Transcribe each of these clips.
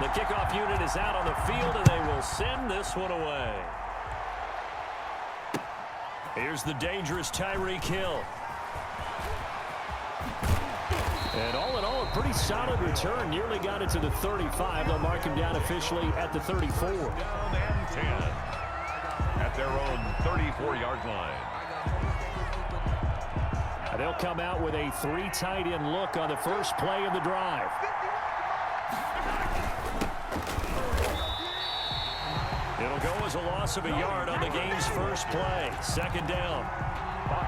The kickoff unit is out on the field, and they will send this one away. Here's the dangerous Tyreek Hill. And all in all, a pretty solid return. Nearly got it to the 35. They'll mark him down officially at the 34. Down and 10 at their own 34-yard line. They'll come out with a 3 tight end look on the first play of the drive. It'll go as a loss of a yard on the game's first play. Second down.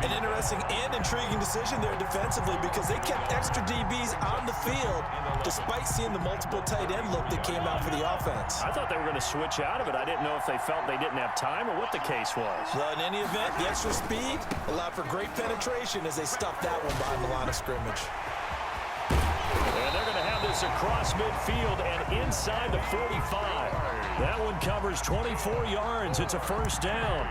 An interesting and intriguing decision there defensively because they kept extra DBs on the field despite seeing the multiple tight end look that came out for the offense. I thought they were going to switch out of it. I didn't know if they felt they didn't have time or what the case was. Well, in any event, the extra speed allowed for great penetration as they stuffed that one behind the line of scrimmage. And they're going to have this across midfield and inside the 45. That one covers 24 yards. It's a first down.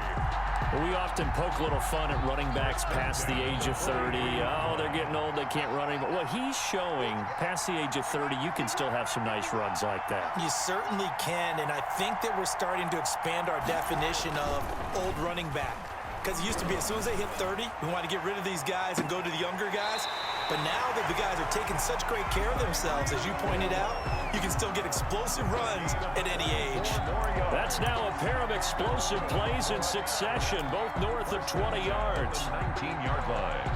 We often poke a little fun at running backs past the age of 30. Oh, they're getting old, they can't run anymore. Well, he's showing past the age of 30, you can still have some nice runs like that. You certainly can, and I think that we're starting to expand our definition of old running back. Because it used to be as soon as they hit 30, we want to get rid of these guys and go to the younger guys. But now that the guys are taking such great care of themselves, as you pointed out, you can still get explosive runs at any age. That's now a pair of explosive plays in succession, both north of 20 yards. 19-yard line.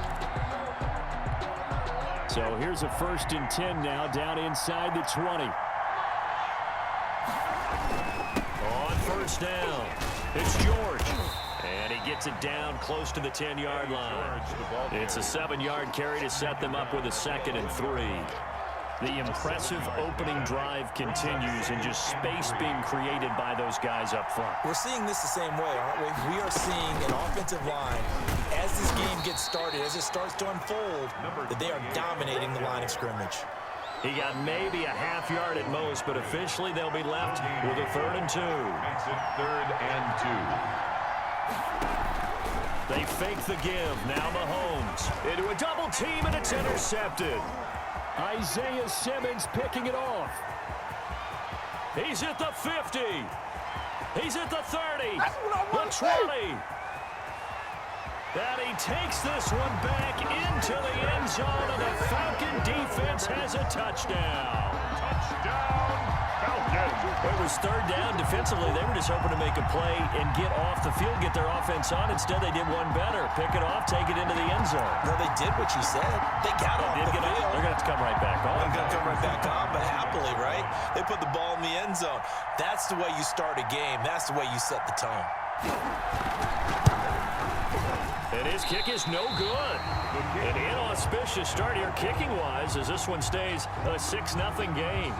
So here's a 1st and 10 now, down inside the 20. On first down, it's George. And he gets it down close to the 10-yard line. It's a 7-yard carry to set them up with a 2nd and 3. The impressive opening drive continues and just space being created by those guys up front. We're seeing this the same way, aren't we? We are seeing an offensive line, as this game gets started, as it starts to unfold, that they are dominating the line of scrimmage. He got maybe a half yard at most, but officially they'll be left with a 3rd and 2. Makes it 3rd and 2. They fake the give. Now Mahomes into a double team, and it's intercepted. Isaiah Simmons picking it off. He's at the 50. He's at the 30. The 20. And he takes this one back into the end zone, and the Falcon defense has a touchdown. Touchdown, Falcons. It was 3rd down. Defensively, they were just hoping to make a play and get off the field, get their offense on. Instead, they did one better. Pick it off, take it into the end zone. Well, they did what you said. They got off the field. They're going to have to come right back on. They're going to come right back on, but happily, right? They put the ball in the end zone. That's the way you start a game. That's the way you set the tone. And his kick is no good. An inauspicious start here kicking-wise as this one stays a 6-0 game.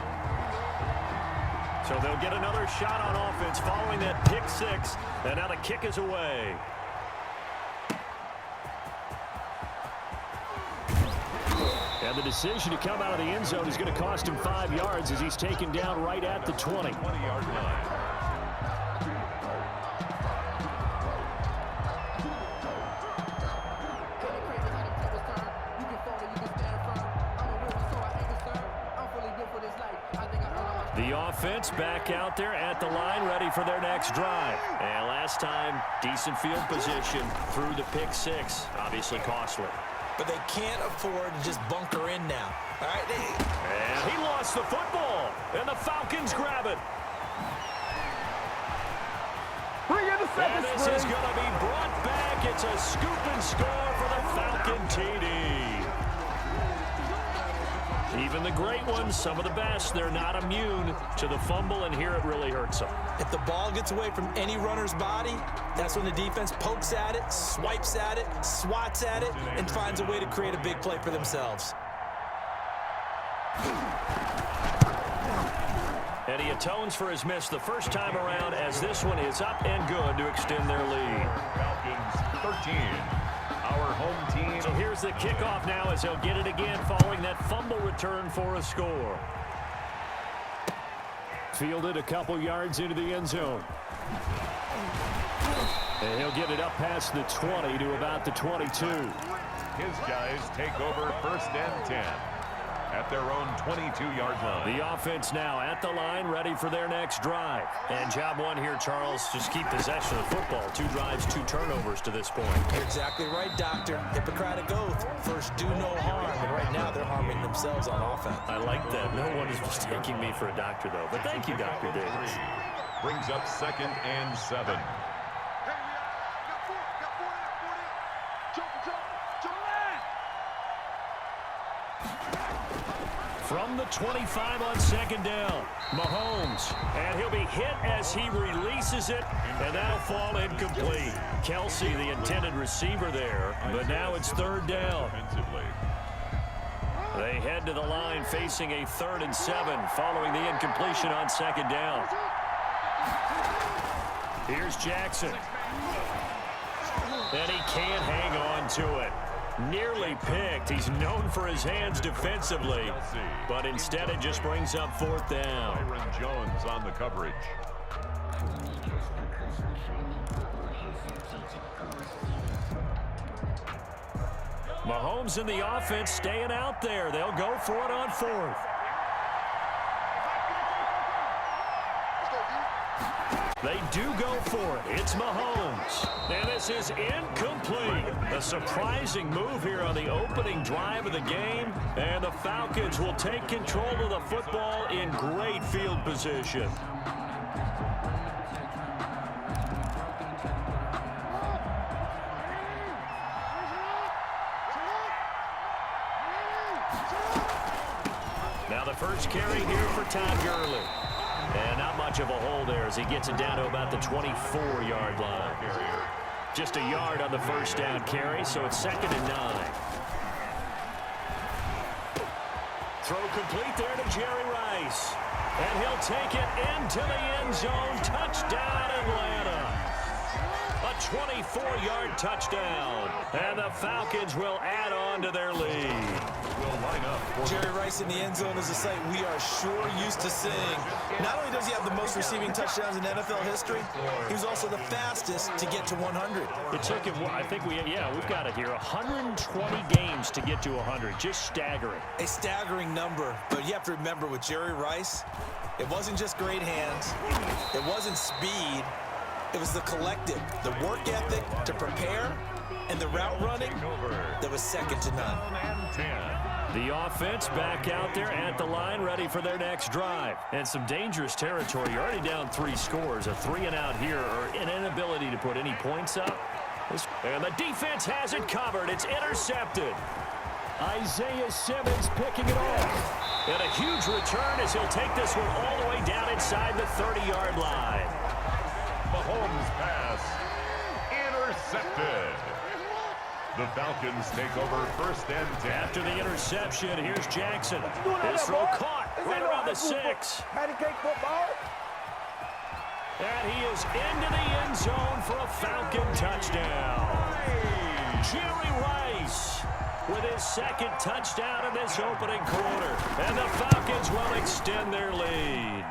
So they'll get another shot on offense following that pick 6, and now the kick is away. And the decision to come out of the end zone is going to cost him 5 yards as he's taken down right at the 20. 20-yard line. The offense back out there at the line, ready for their next drive. And last time, decent field position through the pick 6. Obviously costly. But they can't afford to just bunker in now. All right, and he lost the football, and the Falcons grab it. And this is going to be brought back. It's a scoop and score for the Falcon TD. Even the great ones, some of the best, they're not immune to the fumble, and here it really hurts them. If the ball gets away from any runner's body, that's when the defense pokes at it, swipes at it, swats at it, and finds a way to create a big play for themselves. And he atones for his miss the first time around as this one is up and good to extend their lead. Falcons 13. Our home team. So here's the kickoff now as he'll get it again following that fumble return for a score. Fielded a couple yards into the end zone. And he'll get it up past the 20 to about the 22. His guys take over 1st and 10 at their own 22-yard line. The offense now at the line, ready for their next drive. And job one here, Charles, just keep possession of the football. 2 drives, 2 turnovers to this point. You're exactly right, Doctor. Hippocratic oath. First, do no harm. And right now, they're harming themselves on offense. I like that. No one is mistaking me for a doctor, though. But thank you, Dr. Davis. Brings up 2nd and 7. From the 25 on 2nd down, Mahomes. And he'll be hit as he releases it, and that'll fall incomplete. Kelsey, the intended receiver there, but now it's 3rd down. They head to the line facing a 3rd and 7 following the incompletion on 2nd down. Here's Jackson. And he can't hang on to it. Nearly picked. He's known for his hands defensively, but instead it just brings up 4th down. Byron Jones on the coverage. Mahomes and the offense staying out there. They'll go for it on 4th. They do go for it. It's Mahomes. And this is incomplete. A surprising move here on the opening drive of the game. And the Falcons will take control of the football in great field position. Now the first carry here for Todd Gurley. And not much of a hole there as he gets it down to about the 24-yard line. Just a yard on the first down carry, so it's 2nd and 9. Throw complete there to Jerry Rice. And he'll take it into the end zone. Touchdown, Atlanta. A 24-yard touchdown. And the Falcons will add on to their lead. Will line up. Jerry Rice in the end zone is a sight we are sure used to seeing. Not only does he have the most receiving touchdowns in NFL history, he was also the fastest to get to 100. It took him, I think we've got it here, 120 games to get to 100. Just staggering. A staggering number, but you have to remember with Jerry Rice, it wasn't just great hands. It wasn't speed. It was the collective, the work ethic to prepare, and the route running that was second to none. The offense back out there at the line, ready for their next drive. And some dangerous territory. You're already down 3 scores. A 3-and-out here, or an inability to put any points up. And the defense has it covered. It's intercepted. Isaiah Simmons picking it off. And a huge return as he'll take this one all the way down inside the 30-yard line. Mahomes pass intercepted. The Falcons take over 1st and 10. After the interception, here's Jackson. His throw caught right around the 6. Pancake football. And he is into the end zone for a Falcon touchdown. Jerry Rice with his 2nd touchdown in this opening quarter. And the Falcons will extend their lead.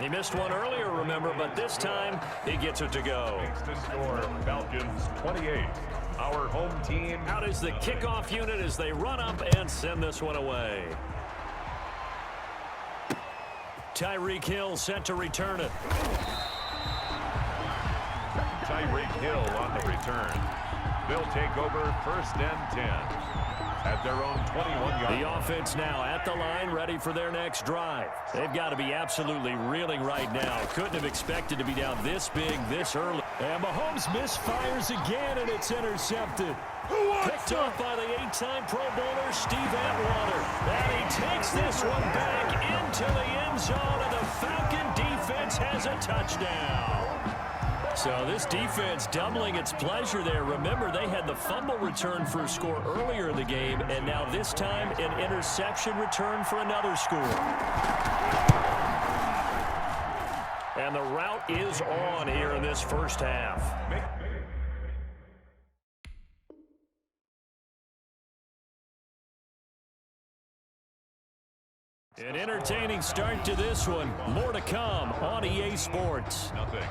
He missed one earlier, remember, but this time he gets it to go. Makes the score, Falcons 28. Our home team out is the kickoff unit as they run up and send this one away. Tyreek Hill set to return it. Tyreek Hill on the return. They'll take over 1st and 10 at their own 21-yard line. The offense now at the line, ready for their next drive. They've got to be absolutely reeling right now. Couldn't have expected to be down this big, this early. And Mahomes misfires again, and it's intercepted. Picked off by the 8-time Pro Bowler, Steve Atwater. And he takes this one back into the end zone, and the Falcon defense has a touchdown. So this defense doubling its pleasure there. Remember, they had the fumble return for a score earlier in the game, and now this time an interception return for another score. And the route is on here in this first half. An entertaining start to this one. More to come on EA Sports. Nothing.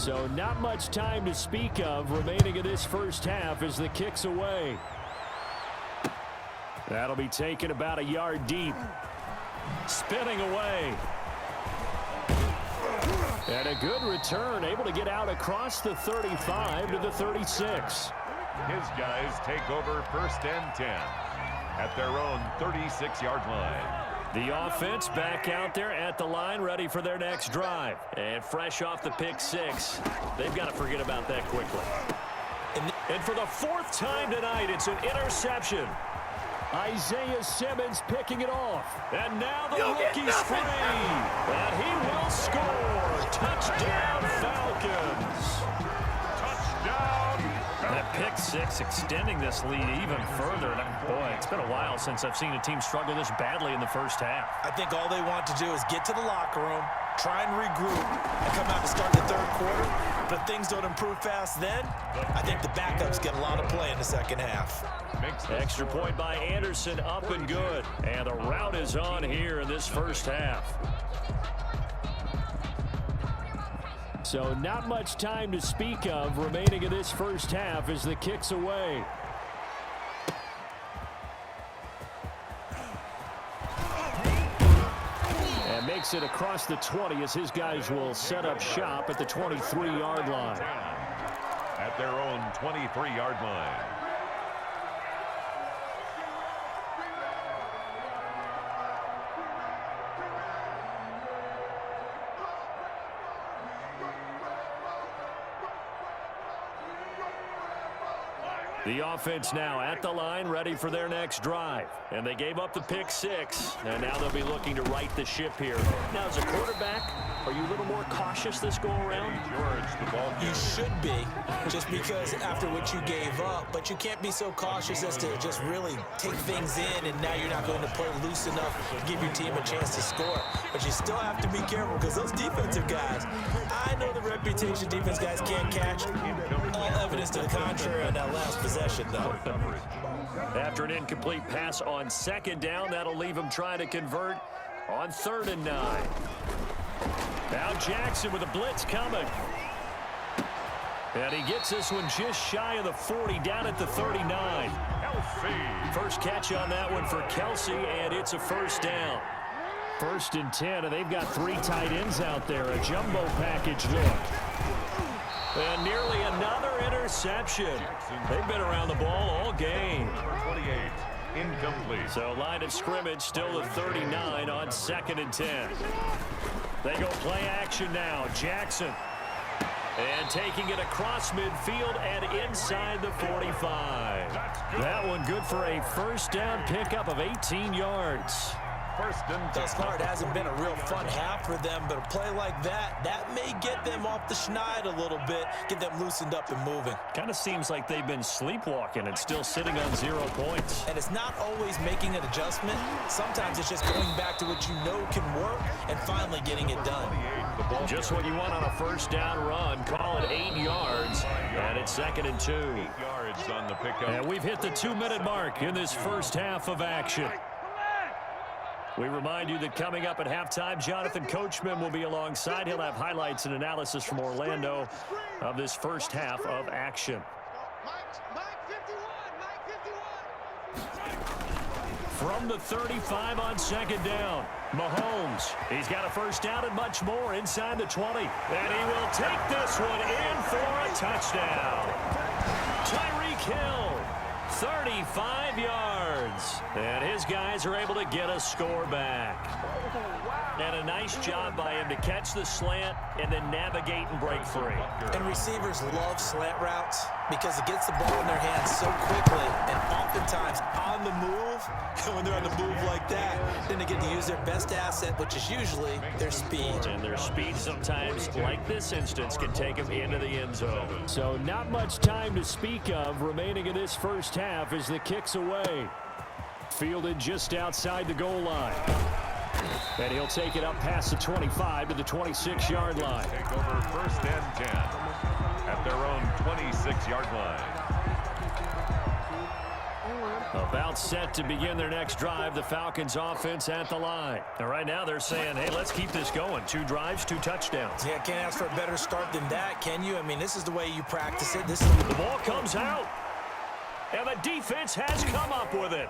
So not much time to speak of remaining in this first half as the kick's away. That'll be taken about a yard deep. Spinning away. And a good return, able to get out across the 35 to the 36. His guys take over 1st and 10 at their own 36-yard line. The offense back out there at the line, ready for their next drive. And fresh off the pick six, they've got to forget about that quickly. And for the 4th time tonight, it's an interception. Isaiah Simmons picking it off. And now the rookie's free. And he will score. Touchdown, Falcons. Touchdown. That pick six extending this lead even further. And boy, it's been a while since I've seen a team struggle this badly in the first half. I think all they want to do is get to the locker room, try and regroup, and come out to start the 3rd quarter. But if things don't improve fast then, I think the backups get a lot of play in the 2nd half. Extra point by Anderson, up and good. And the route is on here in this first half. So not much time to speak of remaining in this first half as the kick's away. And makes it across the 20 as his guys will set up shop at the 23-yard line. At their own 23-yard line. The offense now at the line, ready for their next drive. And they gave up the pick six. And now they'll be looking to right the ship here. Now, as a quarterback, are you a little more cautious this go-around? You should be, just because after what you gave up. But you can't be so cautious as to just really take things in, and now you're not going to play loose enough to give your team a chance to score. But you still have to be careful because those defensive guys, I know the reputation defense guys can't catch. All evidence to the contrary on that last possession, though. After an incomplete pass on 2nd down, that'll leave him trying to convert on 3rd and 9. Now Jackson with a blitz coming. And he gets this one just shy of the 40, down at the 39. First catch on that one for Kelsey, and it's a 1st down. 1st and 10, and they've got 3 tight ends out there. A jumbo package look. And nearly another interception. They've been around the ball all game. 28, incomplete. So line of scrimmage still at 39 on 2nd and 10. They go play action now. Jackson. And taking it across midfield and inside the 45. That one good for a 1st down pickup of 18 yards. 1st and 10. Thus far, it hasn't been a real fun half for them, but a play like that may get them off the schneid a little bit, get them loosened up and moving. Kind of seems like they've been sleepwalking and still sitting on 0 points. And it's not always making an adjustment. Sometimes it's just going back to what you know can work and finally getting it done. Just what you want on a 1st down run. Call it 8 yards, and it's 2nd and 2. 8 yards on the pickup. And we've hit the 2-minute mark in this first half of action. We remind you that coming up at halftime, Jonathan Coachman will be alongside. He'll have highlights and analysis from Orlando of this first half of action. From the 35 on 2nd down, Mahomes. He's got a 1st down and much more inside the 20. And he will take this one in for a touchdown. Tyreek Hill. 35 yards. And his guys are able to get a score back. And a nice job by him to catch the slant and then navigate and break free. And receivers love slant routes because it gets the ball in their hands so quickly and oftentimes on the move. When they're on the move like that, then they get to use their best asset, which is usually their speed. And their speed sometimes, like this instance, can take them into the end zone. So not much time to speak of remaining in this first half as the kick's away. Fielded just outside the goal line. And he'll take it up past the 25 to the 26-yard line. Take over 1st and 10 at their own 26-yard line. About set to begin their next drive, the Falcons offense at the line. And right now they're saying, hey, let's keep this going. 2 drives, 2 touchdowns. Yeah, can't ask for a better start than that, can you? I mean, this is the way you practice it. The ball comes out, and the defense has come up with it.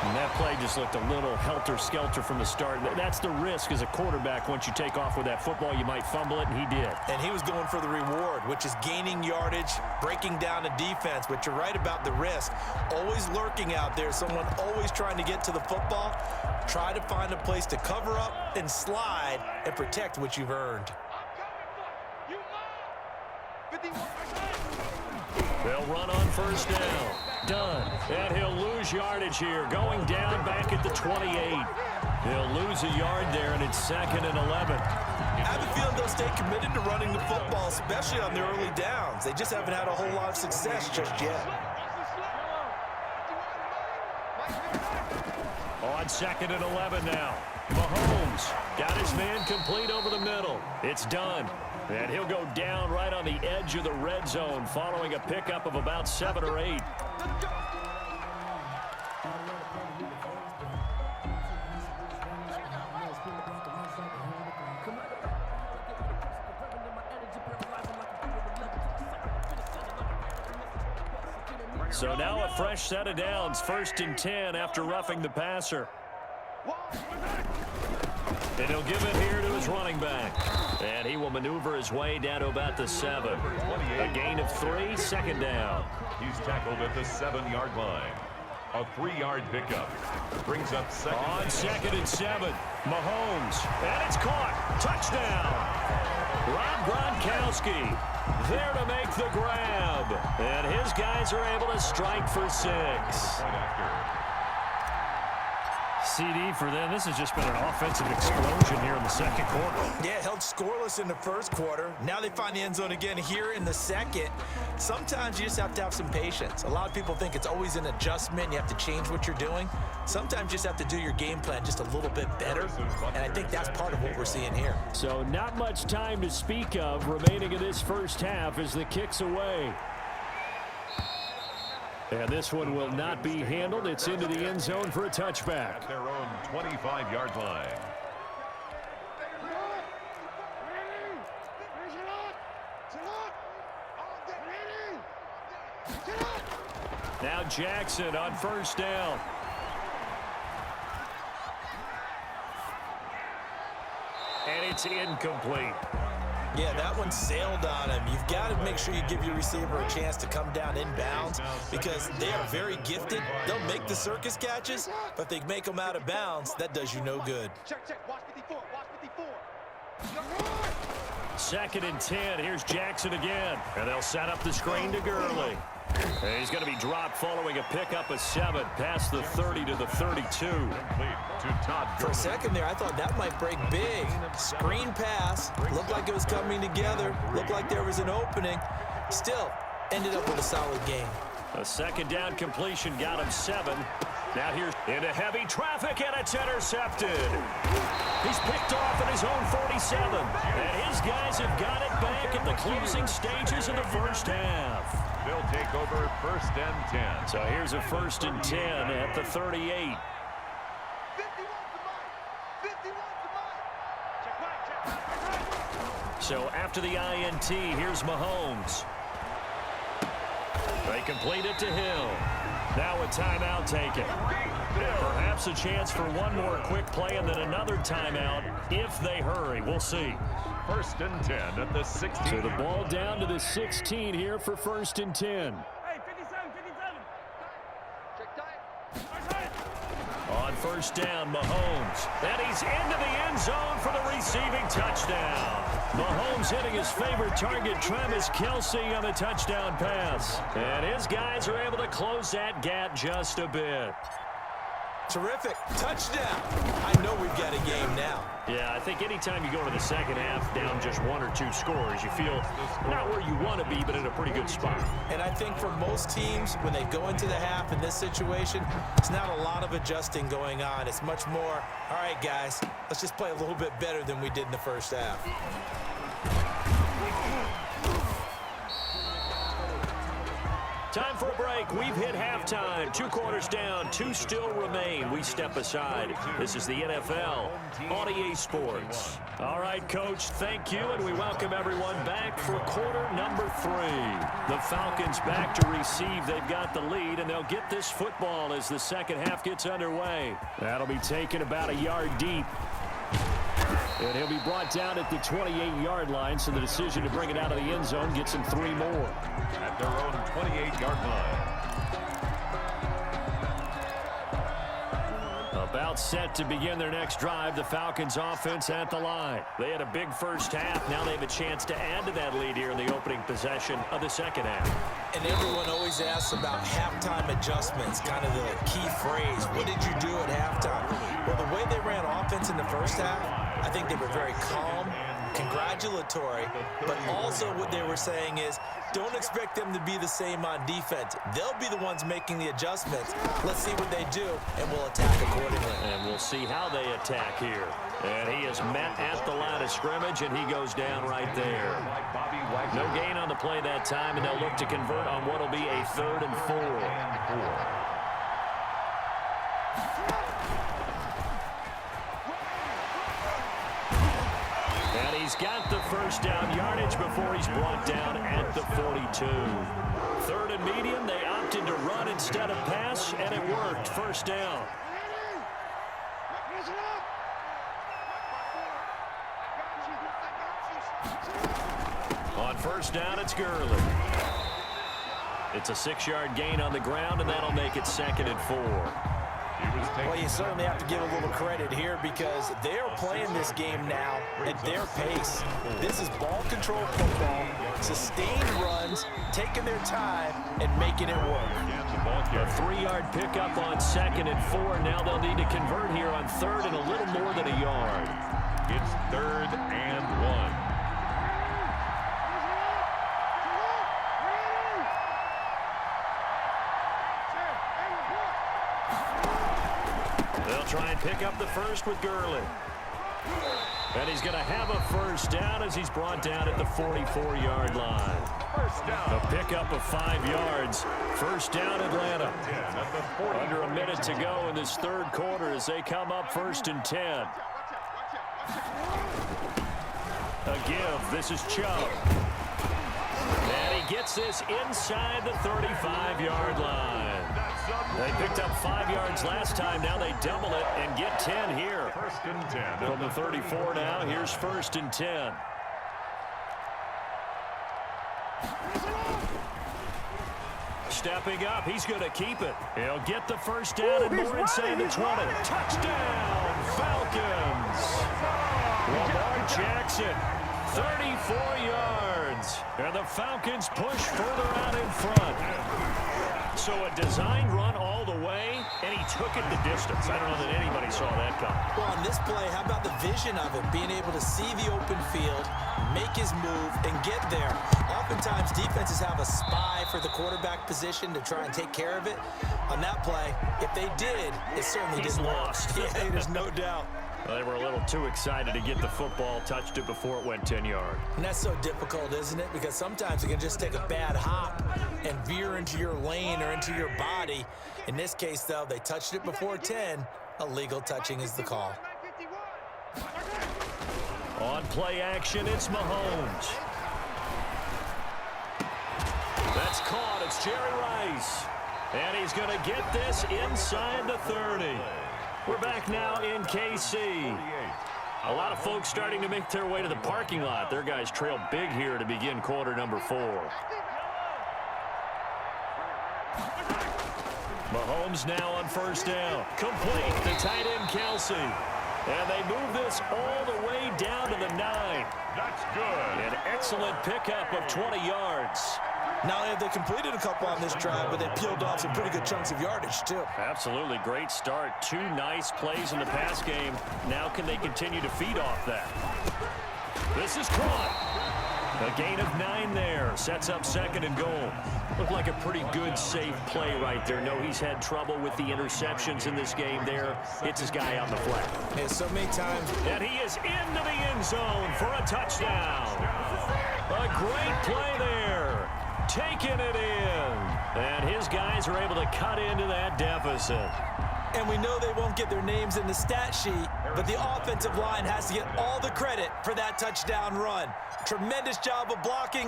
And that play just looked a little helter-skelter from the start. That's the risk as a quarterback. Once you take off with that football, you might fumble it, and he did. And he was going for the reward, which is gaining yardage, breaking down a defense. But you're right about the risk. Always lurking out there, someone always trying to get to the football. Try to find a place to cover up and slide and protect what you've earned. They'll run on first down. Done. And he'll lose yardage here. Going down back at the 28. He'll lose a yard there, and it's 2nd and 11. I have a feeling they'll stay committed to running the football, especially on the early downs. They just haven't had a whole lot of success just yet. On 2nd and 11 now. Mahomes got his man complete over the middle. It's done. And he'll go down right on the edge of the red zone following a pickup of about 7 or 8. So now a fresh set of downs, 1st and 10 after roughing the passer. And he'll give it here to his running back. And he will maneuver his way down to about the 7. A gain of 3, 2nd down. He's tackled at the 7-yard line. A 3-yard pickup. Brings up 2nd. On 2nd and 7. Mahomes. And it's caught. Touchdown. Rob Gronkowski there to make the grab. And his guys are able to strike for 6. CD for them. This has just been an offensive explosion here in the 2nd quarter. Yeah, held scoreless in the 1st quarter. Now they find the end zone again here in the 2nd. Sometimes you just have to have some patience. A lot of people think it's always an adjustment. You have to change what you're doing. Sometimes you just have to do your game plan just a little bit better. And I think that's part of what we're seeing here. So not much time to speak of remaining in this first half as the kick's away. And this one will not be handled. It's into the end zone for a touchback. At their own 25-yard line. Now Jackson on first down. And it's incomplete. Yeah, that one sailed on him. You've got to make sure you give your receiver a chance to come down inbounds because they are very gifted. They'll make the circus catches, but if they make them out of bounds, that does you no good. Check. Watch 54. Watch 54. 2nd and 10. Here's Jackson again. And they'll set up the screen to Gurley. And he's going to be dropped following a pickup of 7 past the 30 to the 32. For a second there, I thought that might break big. Screen pass. Looked like it was coming together. Looked like there was an opening. Still, ended up with a solid game. A 2nd down completion got him 7. Now here's into heavy traffic, and it's intercepted. He's picked off at his own 47. And his guys have got it back at the closing stages of the first half. They'll take over 1st and 10. So here's a 1st and 10 at the 38. So after the INT, here's Mahomes. They complete it to Hill. Now a timeout taken. Perhaps a chance for one more quick play and then another timeout if they hurry. We'll see. 1st and 10 at the 16. So the ball down to the 16 here for 1st and 10. Hey, 57. Check time. On first down, Mahomes. And he's into the end zone for the receiving touchdown. Mahomes hitting his favorite target, Travis Kelce, on the touchdown pass. And his guys are able to close that gap just a bit. Terrific. Touchdown. I know we've got a game now. Yeah, I think anytime you go to the second half down just 1 or 2 scores, you feel not where you want to be, but in a pretty good spot. And I think for most teams, when they go into the half in this situation, it's not a lot of adjusting going on. It's much more, all right, guys, let's just play a little bit better than we did in the first half. Time for a break. We've hit halftime. 2 quarters down. 2 still remain. We step aside. This is the NFL on EA Sports. All right, Coach, thank you, and we welcome everyone back for quarter number 3. The Falcons back to receive. They've got the lead, and they'll get this football as the second half gets underway. That'll be taken about a yard deep. And he'll be brought down at the 28-yard line, so the decision to bring it out of the end zone gets him 3 more. At their own 28-yard line. About set to begin their next drive, the Falcons offense at the line. They had a big first half. Now they have a chance to add to that lead here in the opening possession of the second half. And everyone always asks about halftime adjustments, kind of the key phrase. What did you do at halftime? Well, the way they ran offense in the first half, I think they were very calm, congratulatory, but also what they were saying is don't expect them to be the same on defense. They'll be the ones making the adjustments. Let's see what they do, and we'll attack accordingly. And we'll see how they attack here. And he is met at the line of scrimmage, and he goes down right there. No gain on the play that time, and they'll look to convert on what will be a 3rd and 4. And he's got the first down yardage before he's brought down at the 42. 3rd and medium, they opted to run instead of pass, and it worked. First down. On first down, it's Gurley. It's a 6-yard gain on the ground, and that'll make it 2nd and 4. Well, you certainly have to give a little credit here because they're playing this game now at their pace. This is ball control football, sustained runs, taking their time, and making it work. A 3-yard pickup on 2nd and 4. Now they'll need to convert here on 3rd and a little more than a yard. It's 3rd and 1. They'll try and pick up the first with Gurley. And he's going to have a first down as he's brought down at the 44-yard line. First down. A pickup of 5 yards. First down, Atlanta. Under a minute to go in this 3rd quarter as they come up 1st and 10. A give. This is Chubb. And he gets this inside the 35-yard line. They picked up 5 yards last time. Now they double it and get 10 here. 1st and 10. From the 34 now, here's 1st and 10. Stepping up, he's going to keep it. He'll get the first down and more inside the 20. Touchdown, Falcons! Lamar Jackson, 34 yards. And the Falcons push further out in front. So a design run all the way, and he took it the distance. I don't know that anybody saw that coming. Well, on this play, how about the vision of it? Being able to see the open field, make his move, and get there. Oftentimes, defenses have a spy for the quarterback position to try and take care of it. On that play, if they did, it certainly didn't work. Yeah, there's no doubt. Well, they were a little too excited to get the football, touched it before it went 10 yards. And that's so difficult, isn't it? Because sometimes you can just take a bad hop and veer into your lane or into your body. In this case, though, they touched it before 10. Illegal touching is the call. On play action, it's Mahomes. That's caught. It's Jerry Rice. And he's going to get this inside the 30. We're back now in KC. A lot of folks starting to make their way to the parking lot. Their guys trail big here to begin quarter number 4. Mahomes now on first down. Complete to tight end Kelsey. And they move this all the way down to the 9. That's good. An excellent pickup of 20 yards. Not only have they completed a couple on this drive, but they peeled off some pretty good chunks of yardage, too. Absolutely. Great start. 2 nice plays in the pass game. Now can they continue to feed off that? This is caught. A gain of 9 there. Sets up 2nd and goal. Looked like a pretty good, safe play right there. No, he's had trouble with the interceptions in this game there. Hits his guy on the flat. Yeah, so many times. And he is into the end zone for a touchdown. A great play there. taking it in. And his guys are able to cut into that deficit. And we know they won't get their names in the stat sheet, but the offensive line has to get all the credit for that touchdown run. Tremendous job of blocking,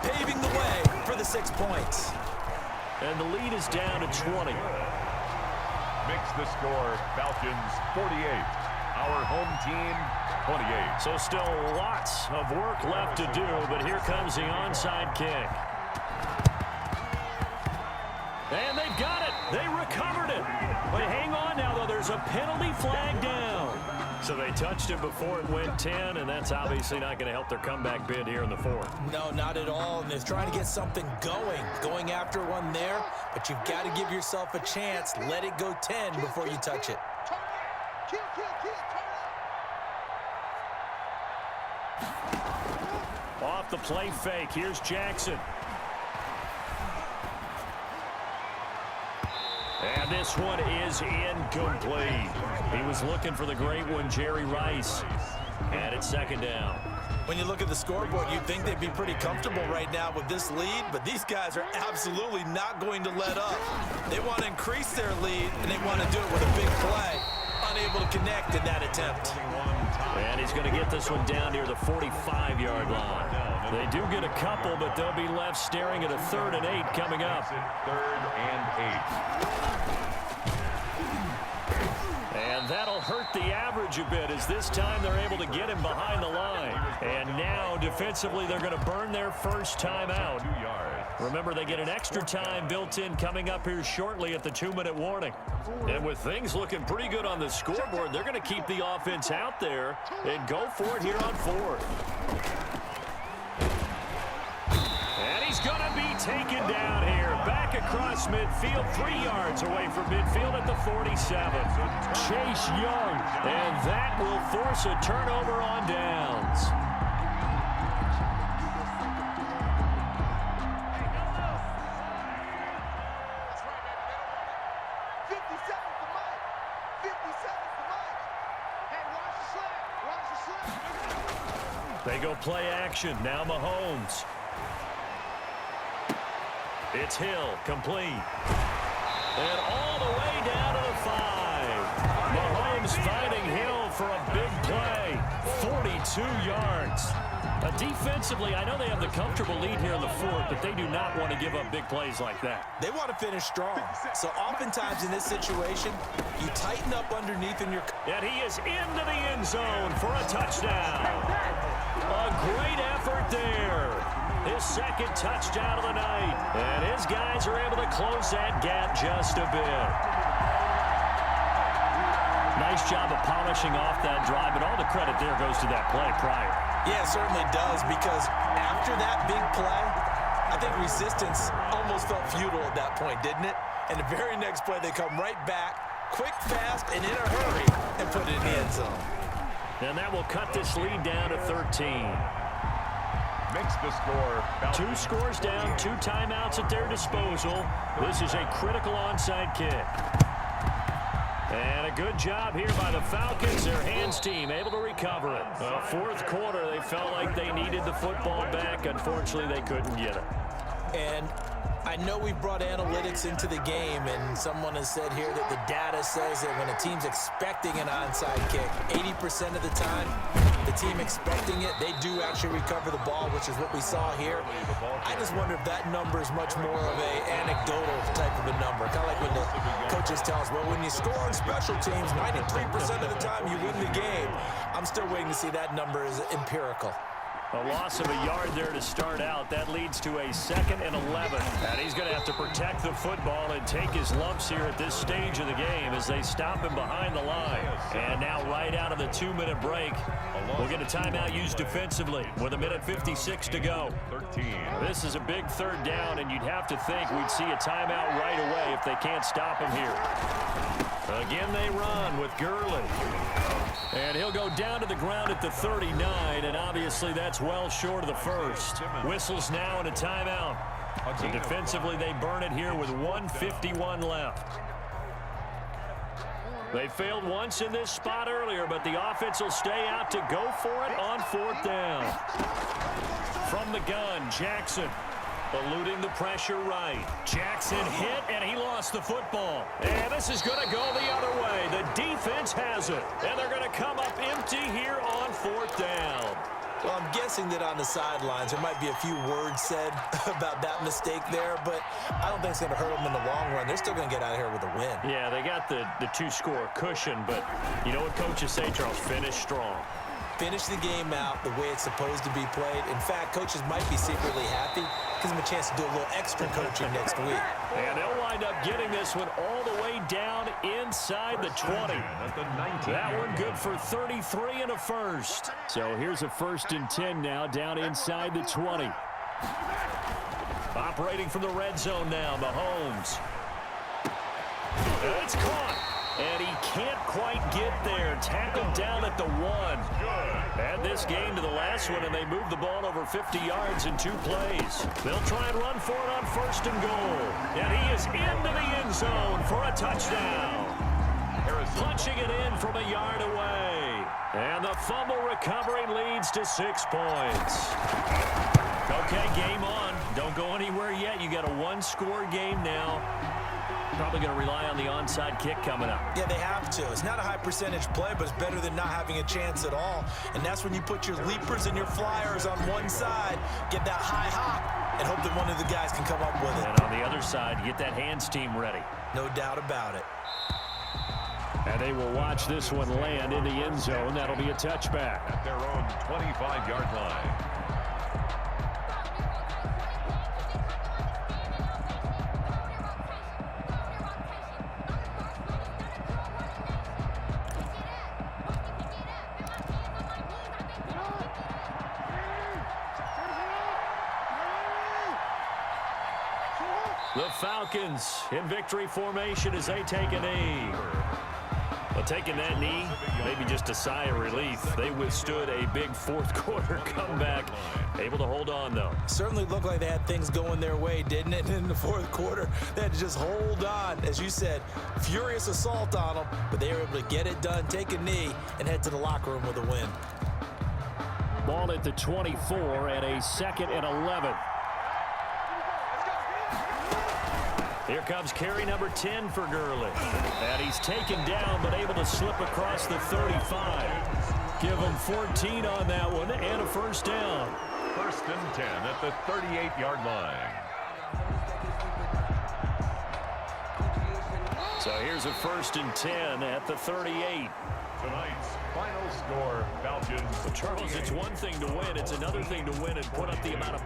paving the way for the 6 points. And the lead is down to 20. Makes the score Falcons 48. Our home team 28. So still lots of work left to do, but here comes the onside kick. And they've got it. They recovered it. But hang on now, though. There's a penalty flag down. So they touched it before it went 10, and that's obviously not going to help their comeback bid here in the fourth. No, not at all. And they're trying to get something going after one there. But you've got to give yourself a chance. Let it go 10 before you touch it. Off the play fake. Here's Jackson. And this one is incomplete. He was looking for the great one, Jerry Rice. And it's second down. When you look at the scoreboard, you'd think they'd be pretty comfortable right now with this lead, but these guys are absolutely not going to let up. They want to increase their lead, and they want to do it with a big play. Unable to connect in that attempt. And he's going to get this one down near the 45-yard line. They do get a couple, but they'll be left staring at a 3rd and 8 coming up. 3rd and 8. And that'll hurt the average a bit, as this time they're able to get him behind the line. And now defensively they're going to burn their first time out. 2 yards. Remember, they get an extra time built in coming up here shortly at the 2-minute warning. And with things looking pretty good on the scoreboard, they're going to keep the offense out there and go for it here on 4th. And he's going to be taken down here. Back across midfield, 3 yards away from midfield at the 47. Chase Young. And that will force a turnover on downs. They go play action. Now Mahomes. It's Hill, complete. And all the way down to the 5. Mahomes finding Hill for a big play. 42 yards. Defensively, I know they have the comfortable lead here in the 4th, but they do not want to give up big plays like that. They want to finish strong. So oftentimes in this situation, you tighten up underneath in your... And he is into the end zone for a touchdown. A great effort there. His second touchdown of the night. And his guys are able to close that gap just a bit. Nice job of polishing off that drive, but all the credit there goes to that play prior. Yeah, it certainly does, because after that big play, I think resistance almost felt futile at that point, didn't it? And the very next play, they come right back, quick, fast, and in a hurry, and put it in the end zone. And that will cut this lead down to 13. Makes the score. 2 scores down, 2 timeouts at their disposal. This is a critical onside kick. And a good job here by the Falcons, their hands team, able to recover it. 4th quarter, they felt like they needed the football back. Unfortunately, they couldn't get it. And I know we brought analytics into the game, and someone has said here that the data says that when a team's expecting an onside kick, 80% of the time, the team expecting it, they do actually recover the ball, which is what we saw here. I just wonder if that number is much more of an anecdotal type of a number. Kind of like when the coaches tell us, well, when you score on special teams, 93% of the time you win the game. I'm still waiting to see that number is empirical. A loss of a yard there to start out. That leads to a 2nd and 11. And he's going to have to protect the football and take his lumps here at this stage of the game as they stop him behind the line. And now right out of the 2-minute break, we'll get a timeout used defensively with 1:56 to go. 13. This is a big 3rd down, and you'd have to think we'd see a timeout right away if they can't stop him here. Again, they run with Gurley. And he'll go down to the ground at the 39, and obviously that's well short of the first. Whistles now and a timeout. So defensively, they burn it here with 1:51 left. They failed once in this spot earlier, but the offense will stay out to go for it on 4th down. From the gun, Jackson. Eluding the pressure right. Jackson hit, and he lost the football. And this is going to go the other way. The defense has it. And they're going to come up empty here on 4th down. Well, I'm guessing that on the sidelines there might be a few words said about that mistake there, but I don't think it's going to hurt them in the long run. They're still going to get out of here with a win. Yeah, they got the 2-score cushion, but you know what coaches say, Charles? Finish strong. Finish the game out the way it's supposed to be played. In fact, coaches might be secretly happy. Gives them a chance to do a little extra coaching next week. And they'll wind up getting this one all the way down inside the 20. That one good for 33 and a first. So here's a 1st and 10 now down inside the 20. Operating from the red zone now, Mahomes. It's caught. And he can't quite get there. Tackled down at the 1. Add this game to the last one, and they move the ball over 50 yards in 2 plays. They'll try and run for it on 1st and goal. And he is into the end zone for a touchdown. Punching it in from a yard away. And the fumble recovery leads to 6 points. Okay, game on. Don't go anywhere yet. You got a 1-score game now. Probably going to rely on the onside kick coming up. Yeah, they have to. It's not a high percentage play, but it's better than not having a chance at all. And that's when you put your leapers and your flyers on one side, get that high hop, and hope that one of the guys can come up with it. And on the other side, get that hands team ready. No doubt about it. And they will watch this one land in the end zone. That'll be a touchback. At their own 25-yard line. The Falcons in victory formation as they take a knee. But taking that knee, maybe just a sigh of relief. They withstood a big 4th quarter comeback. Able to hold on, though. Certainly looked like they had things going their way, didn't it? In the 4th quarter, they had to just hold on. As you said, furious assault on them, but they were able to get it done, take a knee, and head to the locker room with a win. Ball at the 24 and a 2nd and 11. Here comes carry number 10 for Gurley. And he's taken down, but able to slip across the 35. Give him 14 on that one and a 1st down. 1st and 10 at the 38-yard line. So here's a 1st and 10 at the 38. Tonight's final score, Falcons. Charles, it's one thing to win. It's another thing to win and put up the amount of